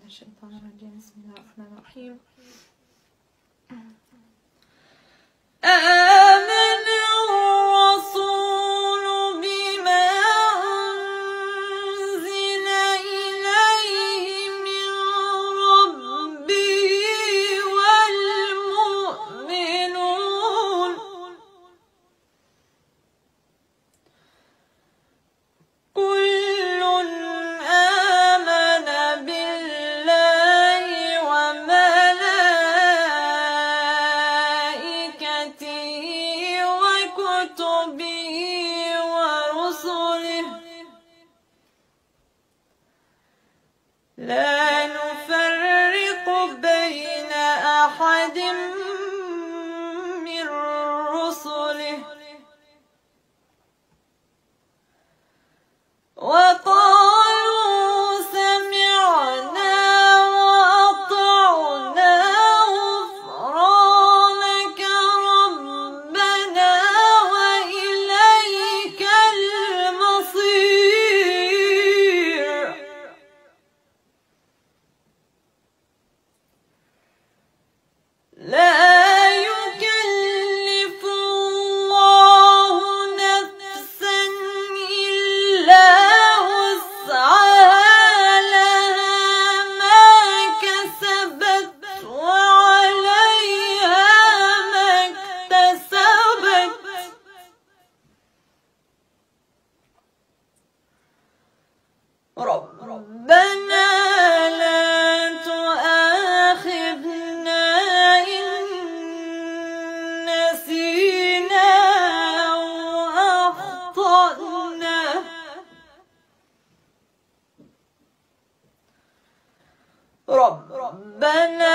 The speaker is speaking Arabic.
الشيطان الرجيم. بسم الله الرحمن الرحيم. آمن الرسول بما أنزل إليه من ربه والمؤمنون كل آمن بالله وملائكته وكتبه ورسله لا نفرق بين أحد من رسله وقالوا سمعنا وأطعنا غفرانك ربنا وإليك المصير. لا يكلف الله نفسا إلا وسعها لها ما كسبت وعليها ما اكتسبت ربنا لا تؤاخذنا إن نسينا أو أخطأنا ربنا